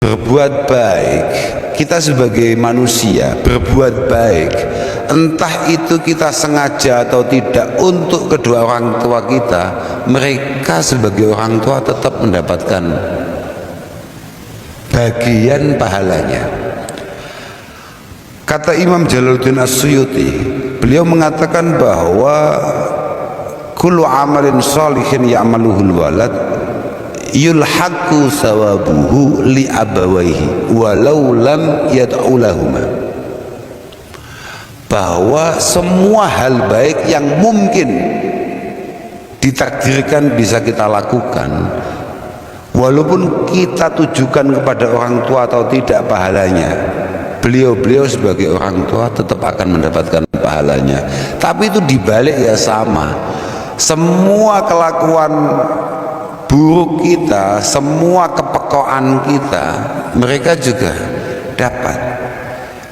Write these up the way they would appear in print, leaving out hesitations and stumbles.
berbuat baik, kita sebagai manusia berbuat baik, entah itu kita sengaja atau tidak untuk kedua orang tua kita, mereka sebagai orang tua tetap mendapatkan bagian pahalanya. Kata Imam Jalaluddin As-Suyuti, beliau mengatakan bahwa kullu amalin sholihin ya'maluhul walad yulhaqu sawabuhu li abawaihi walau lam yad'u lahuma, bahwa semua hal baik yang mungkin ditakdirkan bisa kita lakukan, walaupun kita tujukan kepada orang tua atau tidak pahalanya, beliau sebagai orang tua tetap akan mendapatkan pahalanya. Tapi itu dibalik ya sama, semua kelakuan buruk kita, semua kepekoan kita, mereka juga dapat,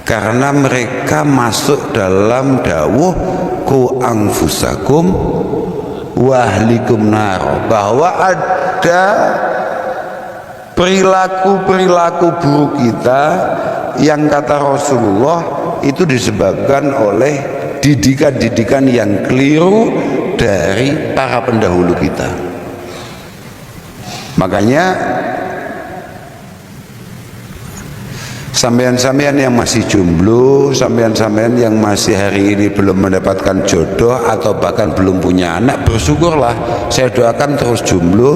karena mereka masuk dalam dawuh ku anfusakum wa ahlikum nar, bahwa ada perilaku-perilaku buruk kita yang kata Rasulullah itu disebabkan oleh didikan-didikan yang keliru dari para pendahulu kita. Makanya sampean-sampean yang masih jomblo, sampean-sampean yang masih hari ini belum mendapatkan jodoh atau bahkan belum punya anak, bersyukurlah. Saya doakan terus jomblo,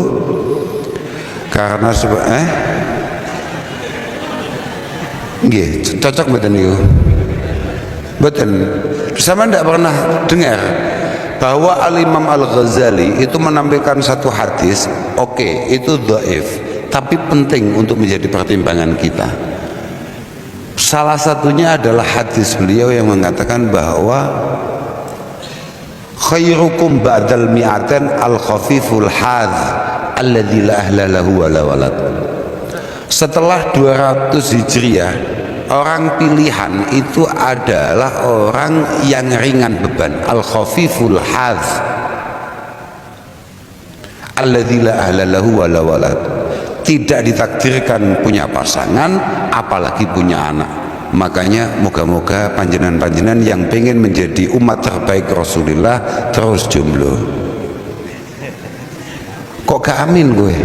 karena nggih, cocok mboten niku? Mboten. Sama ndak pernah dengar bahwa Al-Imam Al-Ghazali itu menampilkan satu hadis, oke, itu dhaif, tapi penting untuk menjadi pertimbangan kita. Salah satunya adalah hadis beliau yang mengatakan bahwa khairukum ba'dal mi'atain al-khafiful hadz alladzi la ahla lahu wa la walad. Setelah 200 Hijriah, orang pilihan itu adalah orang yang ringan beban, al-khafiful hadz alladzi la ahla lahu wa la walad, tidak ditakdirkan punya pasangan apalagi punya anak. Makanya moga-moga panjenengan-panjenengan yang pengen menjadi umat terbaik Rasulullah terus jomblo. Kok gak amin gue?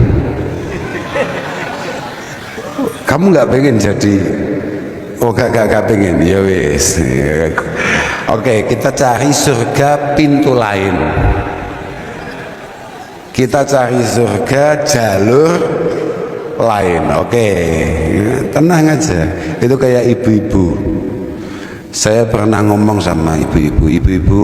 Kamu gak pengen jadi? Oh gak pengen? Ya wis. Oke, kita cari surga pintu lain. Kita cari surga jalur lain. Oke, tenang aja. Itu kayak ibu-ibu. Saya pernah ngomong sama ibu-ibu,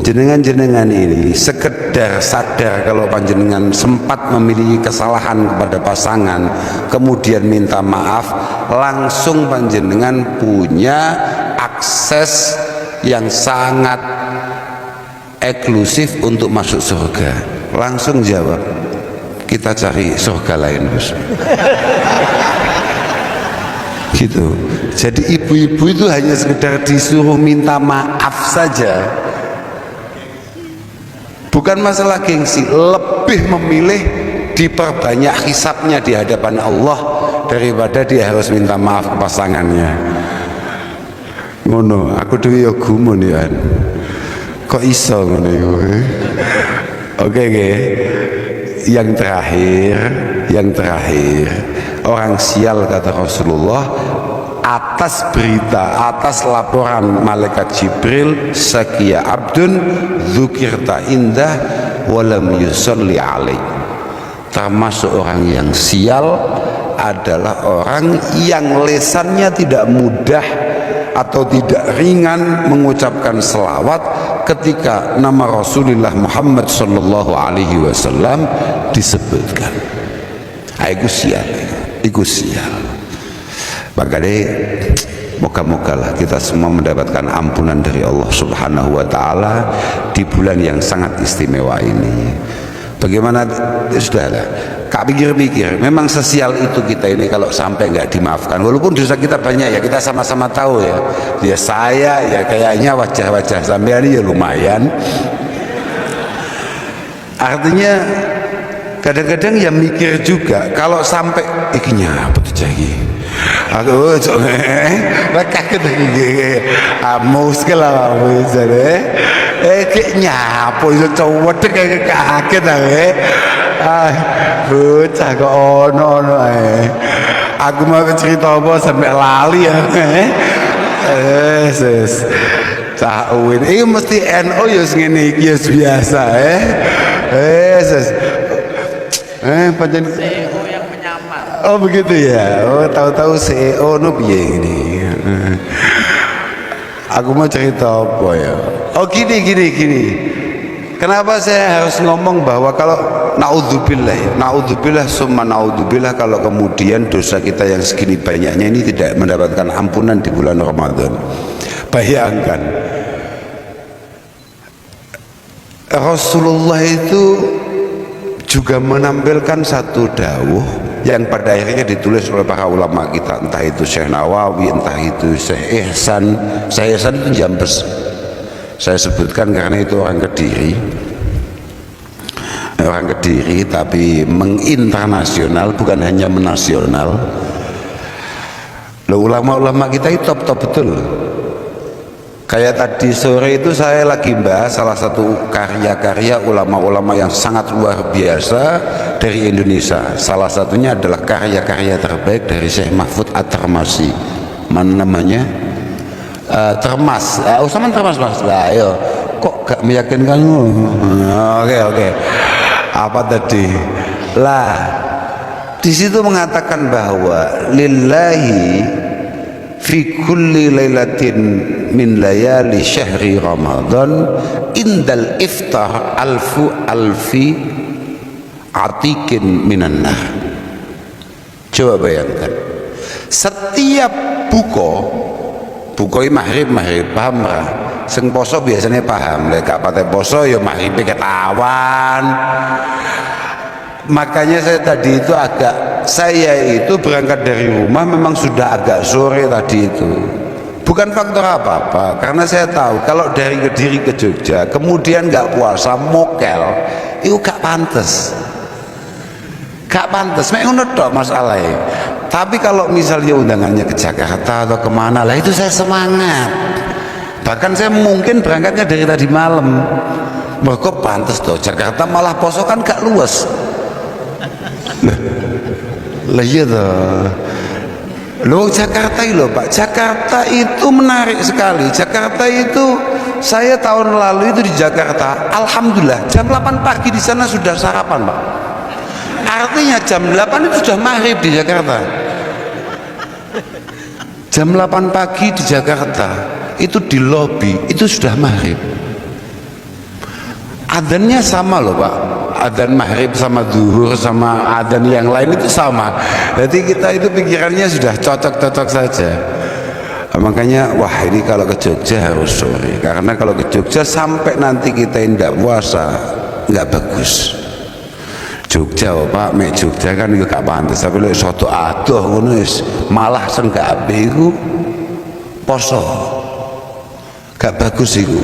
jenengan-jenengan ini sekedar sadar kalau panjenengan sempat memiliki kesalahan kepada pasangan, kemudian minta maaf, langsung panjenengan punya akses yang sangat eksklusif untuk masuk surga. Langsung jawab, kita cari surga lain, Bos. Gitu. Jadi ibu-ibu itu hanya sekedar disuruh minta maaf saja, bukan masalah gengsi, lebih memilih diperbanyak hisabnya di hadapan Allah daripada dia harus minta maaf ke pasangannya. Ngono, aku dhewe ya gumun ya. Kok iso ngono iku? Oke. Yang terakhir, orang sial kata Rasulullah atas berita, atas laporan malaikat Jibril, sakia abdun dzukirta indah walam yusolli alaik. Termasuk orang yang sial adalah orang yang lesannya tidak mudah atau tidak ringan mengucapkan selawat ketika nama Rasulullah Muhammad sallallahu alaihi wasallam disebutkan. Iku sial. Makanya moga-mogalah kita semua mendapatkan ampunan dari Allah Subhanahu wa taala di bulan yang sangat istimewa ini. Bagaimana? Sudahlah, Kak pikir-pikir, memang sesial itu kita ini kalau sampai nggak dimaafkan, walaupun dosa kita banyak ya, kita sama-sama tahu ya. Ya saya ya kayaknya wajah-wajah sampean ya lumayan. Artinya kadang-kadang ya mikir juga kalau sampai iki nyapa tuh jadi aku kaget muskil lah misalnya kayak nyapo itu cowok kayak kaget bocah kok ono aku mau cerita apa sampai lali ya Cawin ini mesti NO ya ngene iki biasa pancen CEO yang menyamar. Oh begitu ya. Oh tahu-tahu CEO no piye ini. Aku mau cerita apa ya? Oh gini. Kenapa saya harus ngomong bahwa kalau naudzubillah summa naudzubillah kalau kemudian dosa kita yang segini banyaknya ini tidak mendapatkan ampunan di bulan Ramadan. Bayangkan Rasulullah itu juga menampilkan satu dawuh yang pada akhirnya ditulis oleh para ulama kita, entah itu Syekh Nawawi, entah itu Syekh Ihsan. Syekh Ihsan itu Jambes, saya sebutkan karena itu orang Kediri tapi menginternasional, bukan hanya menasional. Ulama-ulama kita itu top betul. Kayak tadi sore itu saya lagi bahas salah satu karya-karya ulama-ulama yang sangat luar biasa dari Indonesia. Salah satunya adalah karya-karya terbaik dari Syekh Mahfud At-Termasi. Mana namanya? Termas. Usaman Termas Mas. Lah, ayo. Kok gak meyakinkan? Oke. Apa tadi? Lah, di situ mengatakan bahwa lillahi fi kulli lailatin min layali syahri Ramadan indal iftar alfi atikin minan nar. Coba bayangkan, setiap buko maghrib paham ra? Sing poso biasanya paham, lek gak pate poso ya maghrib ketahuan. Makanya saya itu berangkat dari rumah memang sudah agak sore tadi itu. Bukan faktor apa-apa, karena saya tahu kalau dari Kediri ke Jogja kemudian nggak puasa mokel itu gak pantas, mek ngono tok masalahnya. Tapi kalau misalnya undangannya ke Jakarta atau kemana lah, itu saya semangat. Bahkan saya mungkin berangkatnya dari tadi malam. Mereka pantas toh, Jakarta malah poso kan gak luas. Lah iya toh. Loh Jakarta itu Pak, Jakarta itu menarik sekali. Jakarta itu saya tahun lalu itu di Jakarta, alhamdulillah jam 8 pagi di sana sudah sarapan Pak. Artinya jam 8 itu sudah maghrib di Jakarta. Jam 8 pagi di Jakarta itu di lobi itu sudah maghrib. Adzannya sama loh Pak, adzan maghrib sama zuhur sama adzan yang lain itu sama. Jadi kita itu pikirannya sudah cocok-cocok saja. Makanya wah ini kalau ke Jogja harus sore, karena kalau ke Jogja sampai nanti kita tidak puasa nggak bagus. Jogja Pak, mek Jogja kan itu gak pantas, tapi lek soto adoh ngono wis malah senggak iku poso. Gak bagus iku.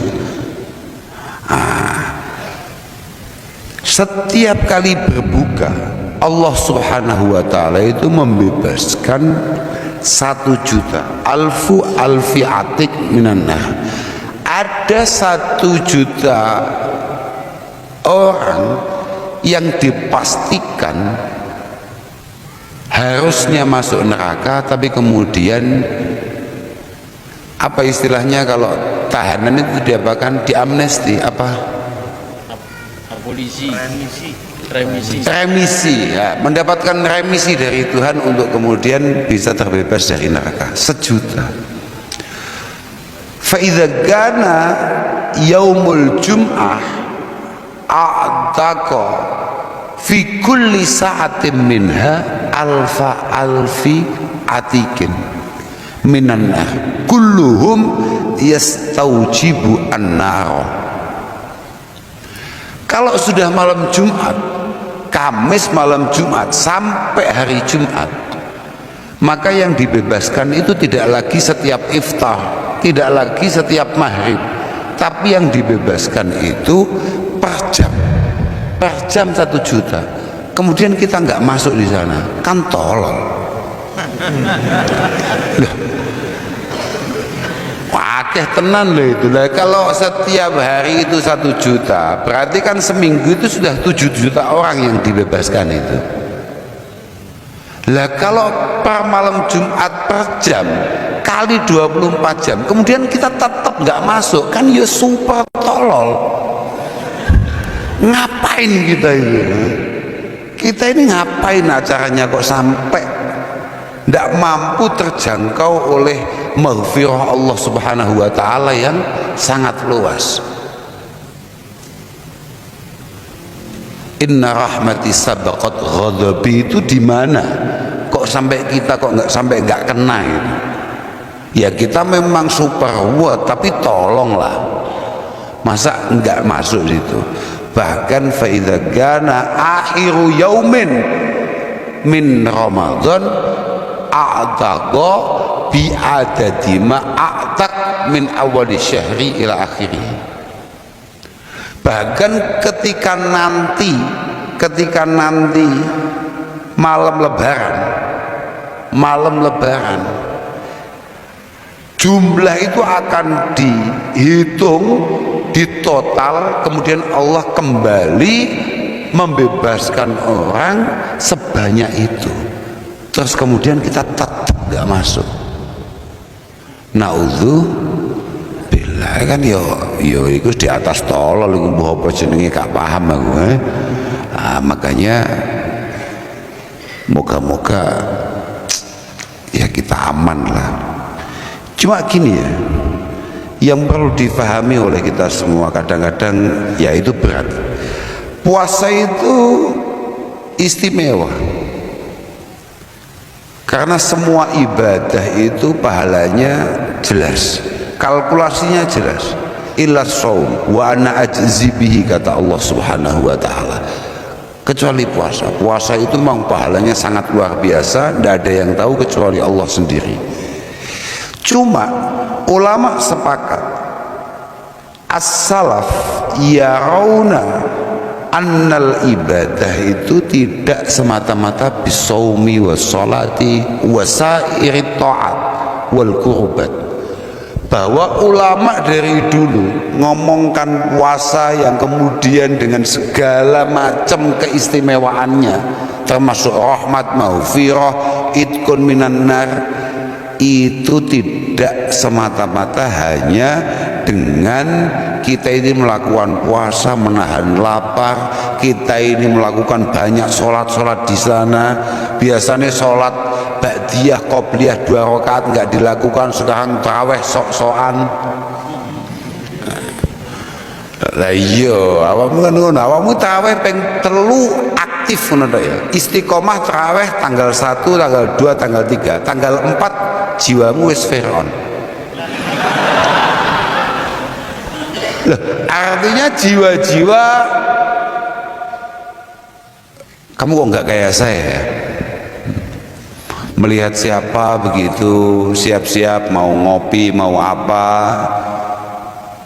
Setiap kali berbuka Allah subhanahu wa ta'ala itu membebaskan 1 juta alfi atik minan nar. Ada 1 juta orang yang dipastikan harusnya masuk neraka, tapi kemudian apa istilahnya kalau tahanan itu diapakan, diamnesti apa? Remisi ya, mendapatkan remisi dari Tuhan untuk kemudian bisa terbebas dari neraka. 1 juta. Fa idza kana yaumul jum'ah a'taqa fi kulli sa'atin minha alfi atikin minan nar kulluhum yastaujibu an-nar. Kalau sudah malam Jumat, Kamis malam Jumat sampai hari Jumat, maka yang dibebaskan itu tidak lagi setiap iftar, tidak lagi setiap maghrib, tapi yang dibebaskan itu per jam 1 juta. kemudian kita nggak masuk di sana, kan tolol. Loh, wakeh tenan loh itu lah. Kalau setiap hari itu 1 juta, berarti kan seminggu itu sudah 7 juta orang yang dibebaskan itu. Lah kalau per malam Jumat per jam kali 24 jam, kemudian kita tetap nggak masuk, kan ya super tolol. Ngapain kita ini? Kita ini ngapain acaranya kok sampai tidak mampu terjangkau oleh maghfirah Allah Subhanahu wa taala yang sangat luas. Inna rahmati sabaqat ghadabi itu di mana? Kok sampai kita kok nggak kena itu? Ya kita memang super wah, tapi tolonglah. Masa nggak masuk situ? Bahkan fa idza kana akhiru yaumin min Ramadan a'taqa bi adadi ma a'taq min awali syahri ila akhirih. Bahkan ketika nanti malam lebaran jumlah itu akan dihitung, ditotal, kemudian Allah kembali membebaskan orang sebanyak itu. Terus kemudian kita tetap gak masuk. Naudzubillah, kan yo itu di atas tolol iku mbok apa jenenge gak paham aku. Makanya moga-moga ya kita aman lah. Cuma gini ya, yang perlu difahami oleh kita semua, kadang-kadang ya itu berat. Puasa itu istimewa karena semua ibadah itu pahalanya jelas, kalkulasinya jelas. Illa shaum wa ana ajzi bihi, kata Allah Subhanahu wa taala. Kecuali puasa. Puasa itu memang pahalanya sangat luar biasa, tidak ada yang tahu kecuali Allah sendiri. Cuma ulama sepakat, as-salaf yarawna annal ibadah itu tidak semata-mata bisaumi wassalati wasairi ta'at wal qurbat. Bahwa ulama dari dulu ngomongkan puasa yang kemudian dengan segala macam keistimewaannya, termasuk rahmat, maghfirah, itqun minan nar, itu tidak semata-mata hanya dengan kita ini melakukan puasa menahan lapar, kita ini melakukan banyak sholat di sana. Biasanya sholat ba'diyah qobliyah 2 rakaat nggak dilakukan, sekarang tarawih sok-sokan. Lah iya, awakmu kan ngono, awakmu tarawih ping 3 aktif ngono to ya. Istiqomah tarawih tanggal 1, tanggal 2, tanggal 3, tanggal 4 jiwamu wis Fir'aun. Loh, artinya jiwa-jiwa kamu kok nggak kayak saya ya? Melihat siapa begitu siap-siap mau ngopi mau apa,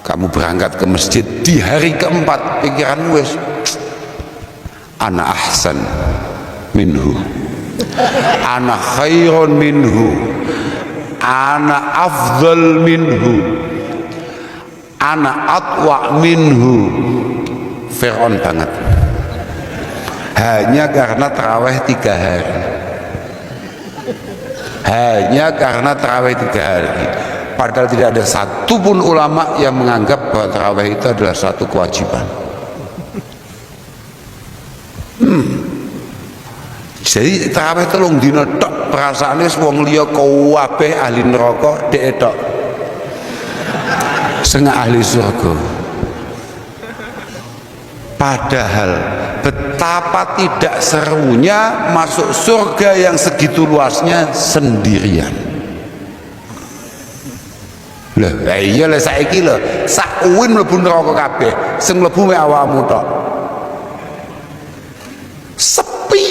kamu berangkat ke masjid di hari keempat, pikiranmu wes ana ahsan minhu, ana khairun minhu, ana afdal minhu, ana atwa minhu. Fir'aun banget hanya karena tarawih 3 hari, hanya karena tarawih 3 hari. Padahal tidak ada satupun ulama yang menganggap bahwa tarawih itu adalah satu kewajiban. Jadi tarawih 3 dina tok, perasaane wong liya kabeh ahli neraka, dhek tok setengah ahli surga. Padahal betapa tidak serunya masuk surga yang segitu luasnya sendirian. Lah iya lah saiki lho, sak uwin mlebu neraka kabeh, sing mlebu mek awakmu tok. Sepi.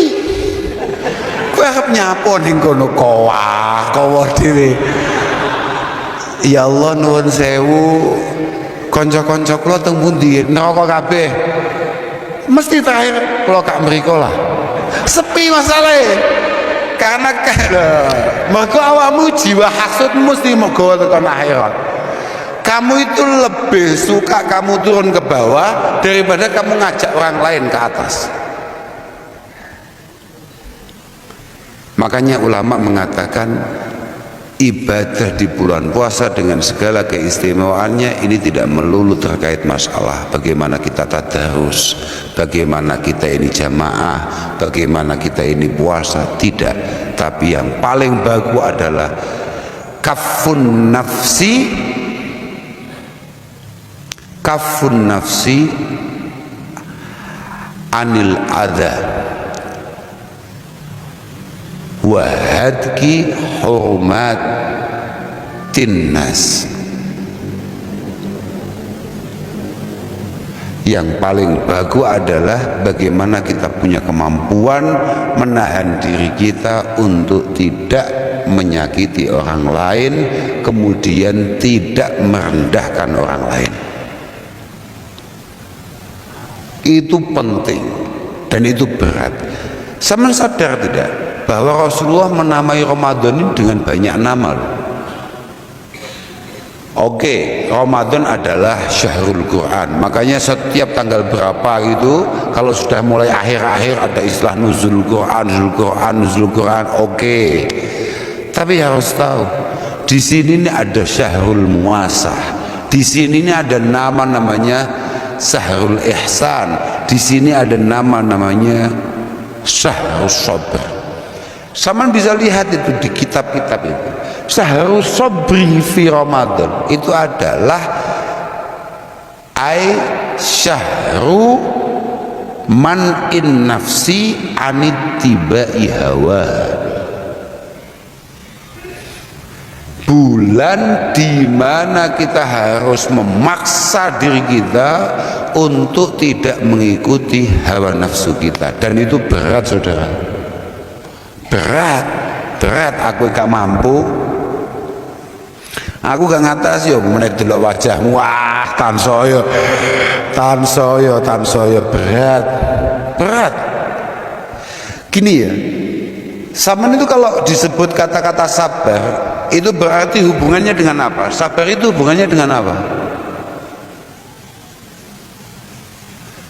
Kowe arep nyapa ning kono kowe dhewe. Ya Allah nuwun sewu, kanca-kanca kula teng pundi neraka kabeh. Mesti terakhir kula kak mriko lah. sepi masalahnya. Karena mergo awakmu jiwa hasud mesti moga tekan akhirat. Kamu itu lebih suka kamu turun ke bawah daripada kamu ngajak orang lain ke atas. Makanya ulama mengatakan ibadah di bulan puasa dengan segala keistimewaannya ini tidak melulu terkait masalah bagaimana kita tadarus, bagaimana kita ini jamaah, bagaimana kita ini puasa, tidak. Tapi yang paling bagus adalah kafun nafsi anil adha wa hadki hurmatin nas. Yang paling bagus adalah bagaimana kita punya kemampuan menahan diri kita untuk tidak menyakiti orang lain, kemudian tidak merendahkan orang lain. Itu penting dan itu berat. Sama sadar tidak bahwa Rasulullah menamai Ramadan ini dengan banyak nama loh. Oke, Ramadan adalah syahrul Quran. Makanya setiap tanggal berapa gitu, kalau sudah mulai akhir-akhir ada istilah nuzul Quran. Oke. Tapi harus tahu, di sini ini ada syahrul muasah. Di sini ini ada nama namanya Syahrul Ihsan. Di sini ada nama namanya Syahrul Sabr. Sama bisa lihat itu di kitab-kitab itu. Syahrul Sabri fi Ramadan itu adalah syahru man in nafsi anittibai hawa. Bulan di mana kita harus memaksa diri kita untuk tidak mengikuti hawa nafsu kita, dan itu berat saudara, berat. Aku gak mampu, aku gak ngatasi yo meneh delok wajahmu, wah tansaya berat. Gini ya, saman itu kalau disebut kata-kata sabar itu berarti hubungannya dengan apa? Sabar itu hubungannya dengan apa?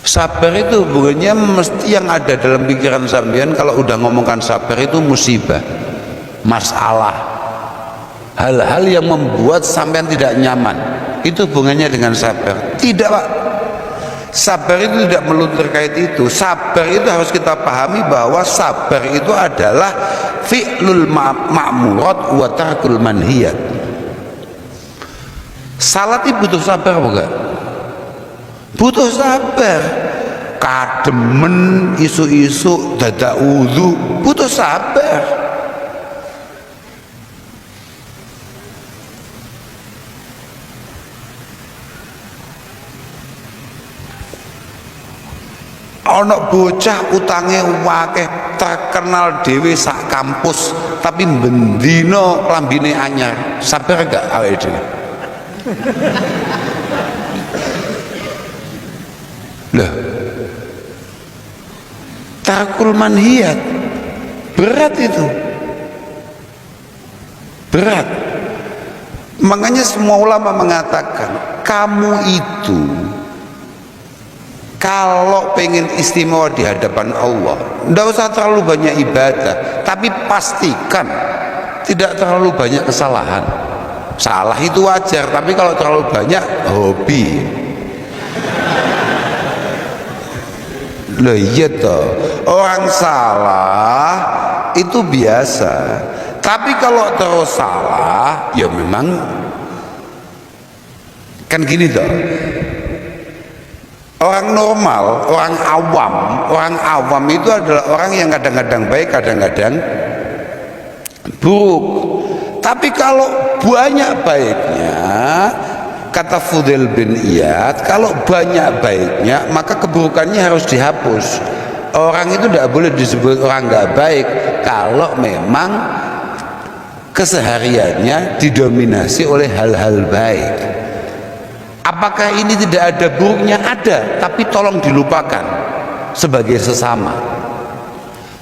Sabar itu hubungannya mesti yang ada dalam pikiran sampean kalau udah ngomongkan sabar itu musibah, masalah, hal-hal yang membuat sampean tidak nyaman. Itu hubungannya dengan sabar. Tidak Pak, sabar itu tidak melulu terkait itu. Sabar itu harus kita pahami bahwa sabar itu adalah fi'lul ma'murat wa tarkul manhiyat. Salat itu butuh sabar bukan? Butuh sabar. Kademen isu-isu dadak wudu butuh sabar. Ana bocah utange wakeh terkenal dhewe sak kampus tapi bendina klambine anyar, sabar gak awake dhewe? Lah tarkul manhiyat berat itu, berat. Makanya semua ulama mengatakan kamu itu kalau pengen istimewa di hadapan Allah, tidak usah terlalu banyak ibadah, tapi pastikan tidak terlalu banyak kesalahan. Salah itu wajar, tapi kalau terlalu banyak hobi. Loh iya toh, orang salah itu biasa, tapi kalau terus salah, ya memang kan gini toh. Orang normal, orang awam itu adalah orang yang kadang-kadang baik, kadang-kadang buruk. Tapi kalau banyak baiknya, kata Fudail bin Iyad, kalau banyak baiknya maka keburukannya harus dihapus. Orang itu tidak boleh disebut orang nggak baik kalau memang kesehariannya didominasi oleh hal-hal baik. Apakah ini tidak ada buruknya? Ada, tapi tolong dilupakan sebagai sesama.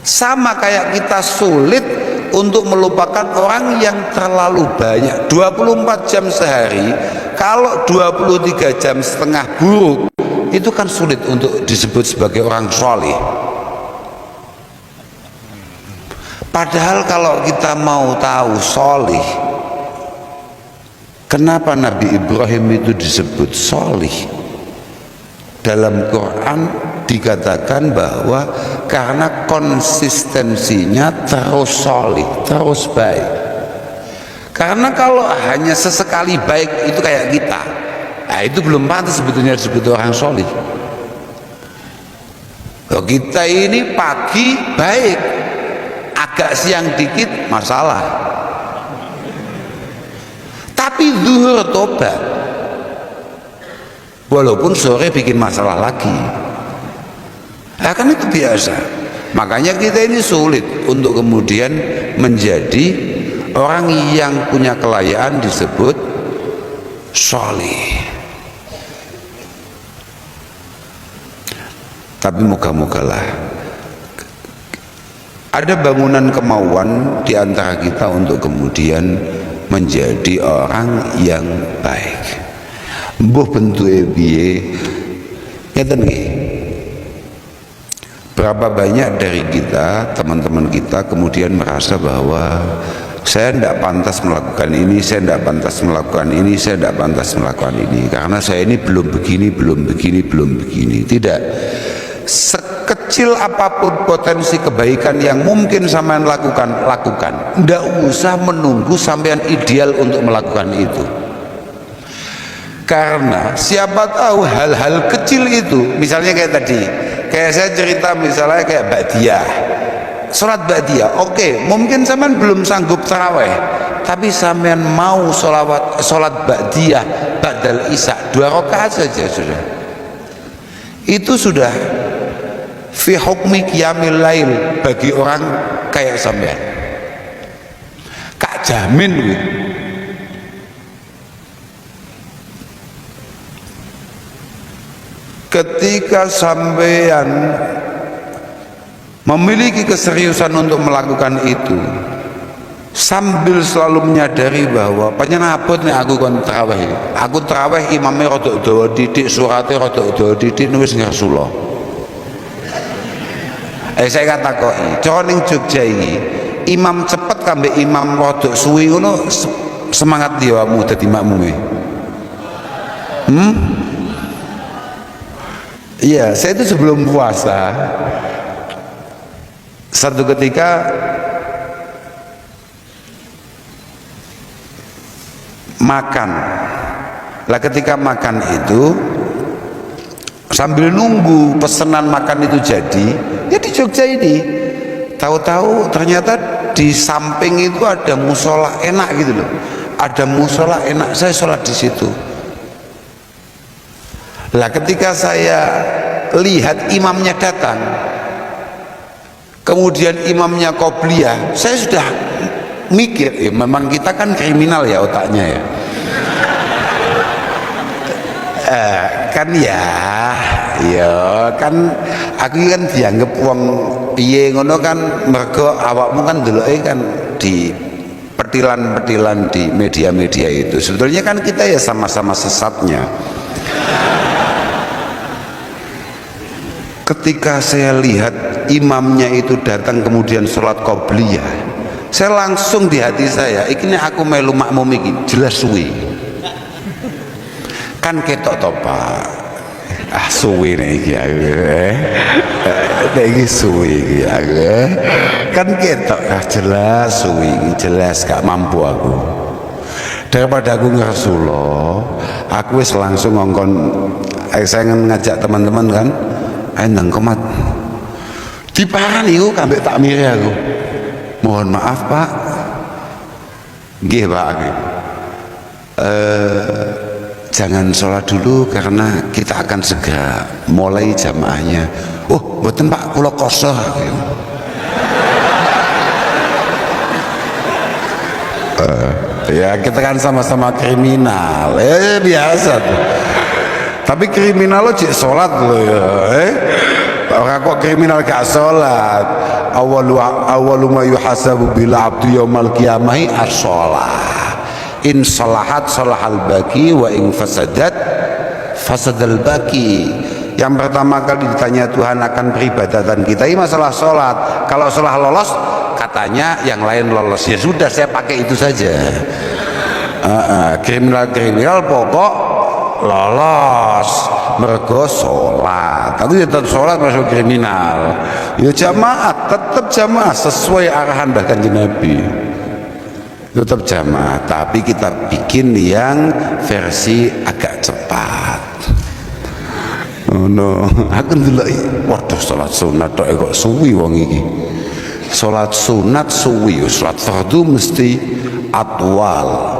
Sama kayak kita sulit untuk melupakan orang yang terlalu banyak. 24 jam sehari, kalau 23 jam setengah buruk, itu kan sulit untuk disebut sebagai orang soleh. Padahal kalau kita mau tahu soleh, kenapa Nabi Ibrahim itu disebut soleh? Dalam Quran dikatakan bahwa karena konsistensinya terus soleh, terus baik. Karena kalau hanya sesekali baik itu kayak kita, nah itu belum pantas sebetulnya disebut orang soleh. Kita ini pagi baik, agak siang dikit masalah, tapi zuhur tobat, walaupun sore bikin masalah lagi. Nah, kan itu biasa. Makanya kita ini sulit untuk kemudian menjadi orang yang punya kelayaan disebut soleh. Tapi moga-mogalah ada bangunan kemauan di antara kita untuk kemudian menjadi orang yang baik. Mbuh bentuke piye? Ngeten nggih. Berapa banyak dari kita, teman-teman kita kemudian merasa bahwa saya tidak pantas melakukan ini, saya tidak pantas melakukan ini, saya tidak pantas melakukan ini, karena saya ini belum begini, belum begini, belum begini. Tidak. Sekecil apapun potensi kebaikan yang mungkin sampean lakukan, lakukan. Tidak usah menunggu sampean ideal untuk melakukan itu. Karena siapa tahu hal-hal kecil itu, misalnya kayak tadi, kayak saya cerita misalnya kayak ba'diyah, sholat ba'diyah, oke, mungkin sampean belum sanggup taraweh, tapi sampean mau sholat ba'diyah ba'dal isya 2 rakaat saja sudah, itu sudah fi hukmi qiyamil lail bagi orang kayak sampean. Kak jamin gitu. Ketika sampean memiliki keseriusan untuk melakukan itu, sambil selalu menyadari bahwa panjenengan nih aku kon tarawih, aku tarawih imamnya rodok dawa didik, suratnya rodok dawa didik, nulis ngersulo. Saya kata kok, coning Jogja ini, imam cepet kambe imam rodok suwi ngono semangat diwamu dadi makmume. Iya, saya itu sebelum puasa satu ketika makan. Lah ketika makan itu sambil nunggu pesanan makan itu jadi, ya di Jogja ini tahu-tahu ternyata di samping itu ada musola enak gitu loh. Ada musola enak, saya sholat di situ. Lah ketika saya lihat imamnya datang, kemudian imamnya qobliyah, saya sudah mikir, ya memang kita kan kriminal ya otaknya ya. Kan kan aku kan dianggap wong piye ngono kan, mergo awakmu kan deloke kan di petilan-petilan di media-media itu. Sebetulnya kan kita ya sama-sama sesatnya. Ketika saya lihat imamnya itu datang kemudian sholat qobliyah, saya langsung di hati saya, ini aku melu makmum iki jelas suwi. Kan ketok to Pak. Suwi nih iki aku. Iki suwi iki aku. Kan ketok jelas suwi, jelas gak mampu aku. Daripada aku ngersulo, aku wis langsung ngongkon, saya ngajak teman-teman kan, nang komat diparani ku kambek takmire aku. Mohon maaf Pak. Nggih Pak. Jangan sholat dulu karena kita akan segera mulai jamaahnya. Oh, mboten Pak, kula kosong. Ya kita kan sama-sama kriminal. Biasa tuh. Tapi kriminal lo cek sholat lo ya. Orang kok kriminal gak sholat. Awalu ma yuhasabu bil abdu yaumal qiyamah as-shalah. In salahat salahal baqi wa in fasadat fasadal baqi. Yang pertama kali ditanya Tuhan akan peribadatan kita ini masalah sholat. Kalau sholat lolos, katanya yang lain lolos. Ya sudah, saya pakai itu saja. Kriminal pokok lolos mergo sholat. Tapi tetap sholat masuk kriminal. Ya jamaah, tetap jamaah sesuai arahan bahkan Nabi. Tetap jamaah, tapi kita bikin yang versi agak cepat. Oh no, aku ndelok waduh salat sunat tok kok suwi wong iki. Salat sunat suwi, salat fardu mesti atwal.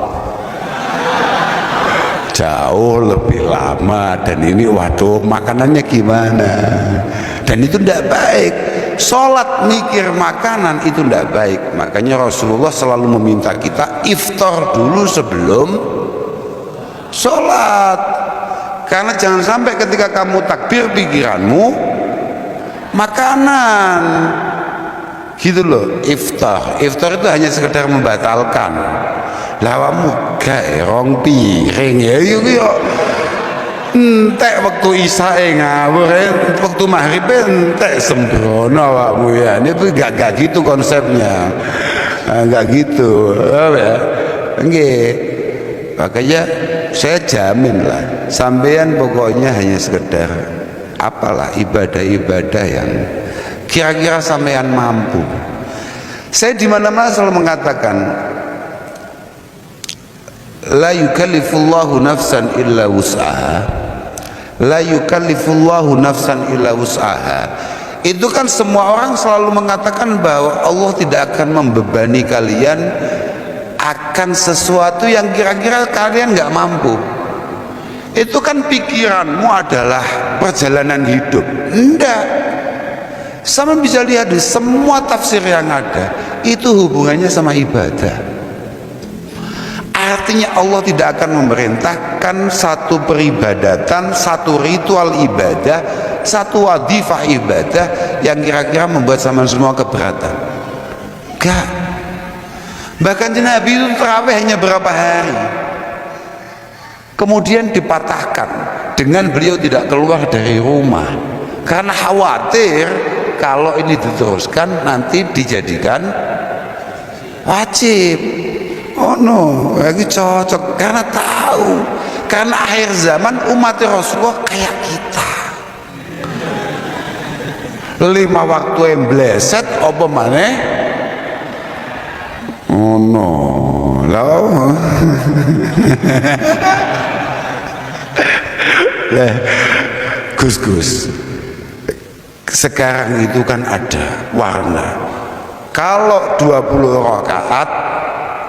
Jauh lebih lama dan ini waduh makanannya gimana? Dan itu tidak baik. Salat mikir makanan itu tidak baik. Makanya Rasulullah selalu meminta kita iftar dulu sebelum salat. Karena jangan sampai ketika kamu takbir pikiranmu makanan gitu loh. Iftar itu hanya sekedar membatalkan. Lawamu gak rong piring ya yuk entek waktu isyae ngawur waktu maghrib entek sembrono awakmu ya. Ini gak gitu konsepnya. Gak gitu ya. Nggih. Makanya saya jamin lah sampean pokoknya hanya sekedar apalah ibadah-ibadah yang kira-kira sampean mampu. Saya di mana-mana selalu mengatakan la yukallifullahu nafsan illa wus'aha, la yukallifullahu nafsan illa wus'aha. Itu kan semua orang selalu mengatakan bahwa Allah tidak akan membebani kalian akan sesuatu yang kira-kira kalian nggak mampu. Itu kan pikiranmu adalah perjalanan hidup. Enggak. Sama bisa lihat di semua tafsir yang ada itu hubungannya sama ibadah. Artinya Allah tidak akan memerintahkan satu peribadatan, satu ritual ibadah, satu wadifah ibadah yang kira-kira membuat sama semua keberatan. Enggak. Bahkan Nabi itu tarawih hanya berapa hari, kemudian dipatahkan dengan beliau tidak keluar dari rumah karena khawatir kalau ini diteruskan nanti dijadikan wajib. Oh no, lagi cocok karena tahu, karena akhir zaman umat Rasulullah kayak kita 5 waktu yang bleset apa maneh. Oh no, lah Gus, sekarang itu kan ada warna. Kalau 20 rakaat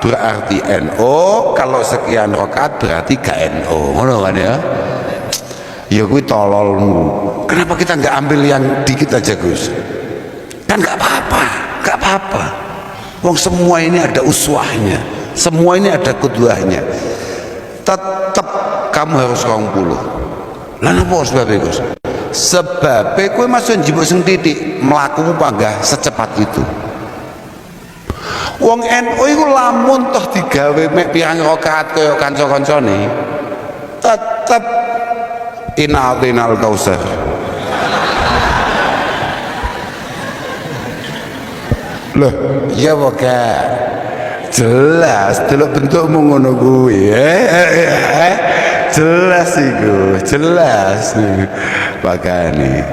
berarti NO, kalau sekian rakaat berarti KNO. Ngono kan ya? Ya kuwi tololmu. Kenapa kita nggak ambil yang dikit aja Gus? Kan nggak apa-apa. Wong semua ini ada uswahnya, semua ini ada kuduahnya. Tetap kamu harus 20. Lah napa sebabnya Gus? Sebabnya kowe masuk njibuk sing titik, mlakumu panggah secepat itu. Wong NU iku lamun toh digawe mek pirang rakaat kaya kanca-kancane, tetep inatinal kausar. Loh, ya boga jelas delok bentukmu ngono kuwi. Jelas iku, jelas nih. Makane